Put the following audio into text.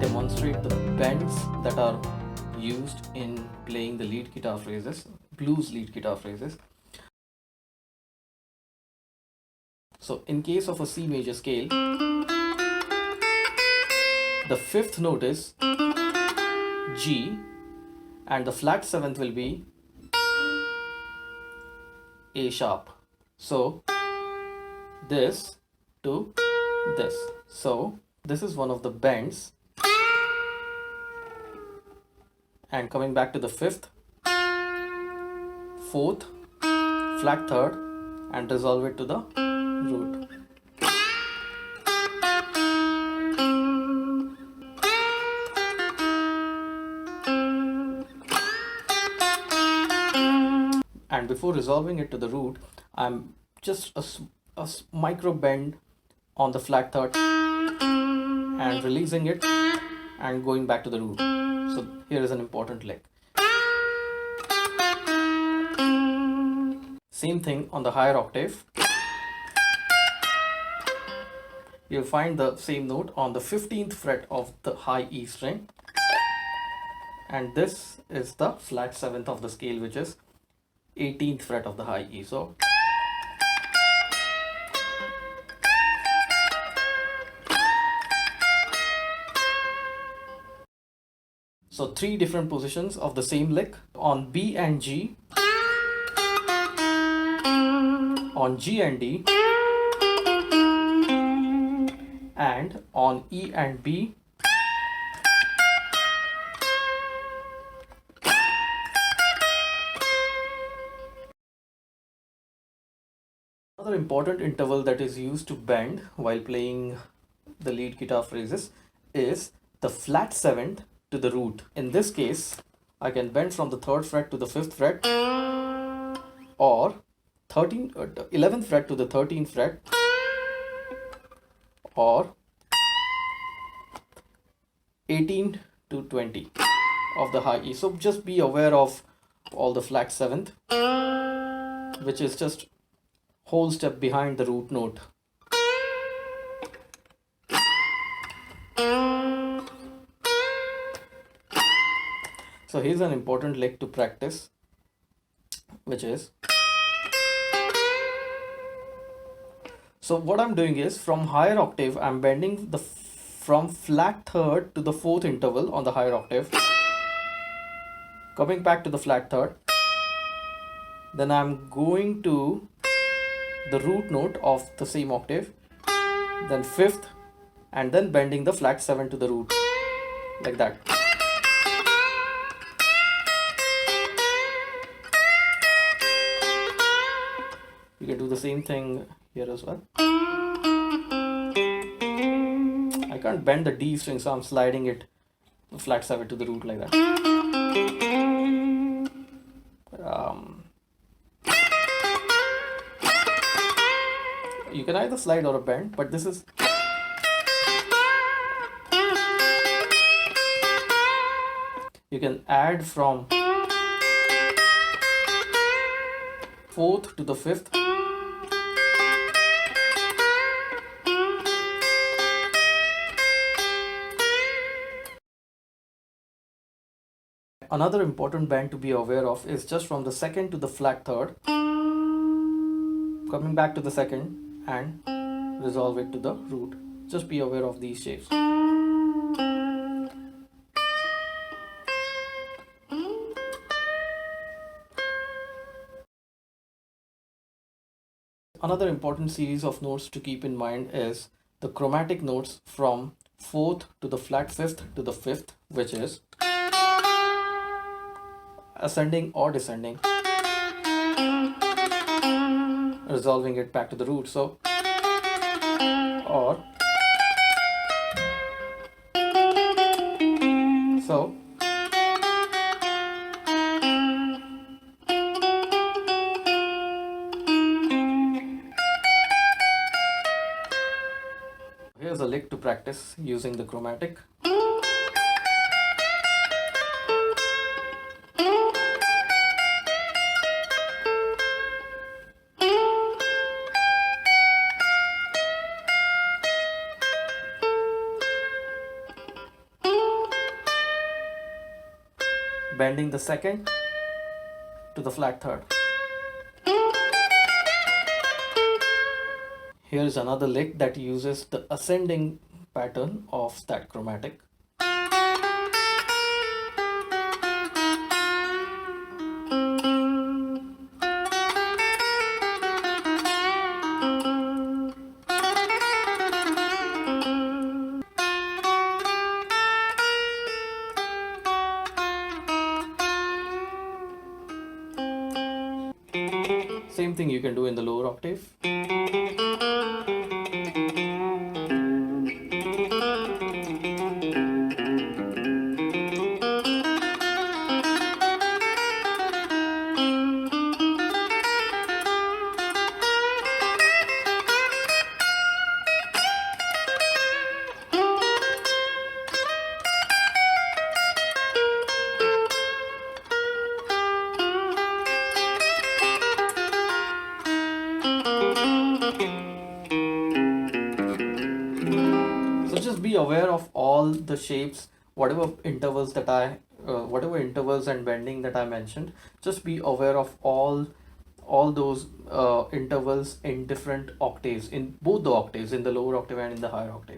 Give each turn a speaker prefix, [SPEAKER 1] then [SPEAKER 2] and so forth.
[SPEAKER 1] demonstrate the bends that are used in playing the lead guitar phrases, blues lead guitar phrases. So in case of a C major scale, the fifth note is G and the flat seventh will be A sharp. So this to this. So this is one of the bends. And coming back to the fifth, fourth, flat third, and resolve it to the root. And before resolving it to the root, I'm just a micro bend on the flat third and releasing it and going back to the root. So here is an important lick. Same thing on the higher octave. You'll find the same note on the 15th fret of the high E string. And this is the flat 7th of the scale, which is 18th fret of the high E. So three different positions of the same lick on B and G, on G and D, and on E and B. Another important interval that is used to bend while playing the lead guitar phrases is the flat 7th to the root. In this case, I can bend from the 3rd fret to the 5th fret, or 11th fret to the 13th fret, or 18 to 20 of the high E. So just be aware of all the flat 7th, which is just whole step behind the root note. So here's an important lick to practice, which is, so what I'm doing is from higher octave, I'm bending from flat 3rd to the 4th interval on the higher octave, coming back to the flat 3rd, then I'm going to the root note of the same octave, then 5th, and then bending the flat 7 to the root, like that. You can do the same thing here as well. I can't bend the D string, so I'm sliding it flat 7 to the root like that. You can either slide or a bend, but this is you can add from 4th to the 5th. Another important bend to be aware of is just from the 2nd to the flat 3rd, coming back to the 2nd and resolve it to the root. Just be aware of these shapes. Another important series of notes to keep in mind is the chromatic notes from 4th to the flat 5th to the 5th, which is ascending or descending, resolving it back to the root. So, or so. Here's a lick to practice using the chromatic. bending the second to the flat third. Here is another lick that uses the ascending pattern of that chromatic. Same thing you can do in the lower octave. So just be aware of all the shapes, whatever intervals and bending that I mentioned. Just be aware of all those intervals in different octaves, in both the octaves, in the lower octave and in the higher octave.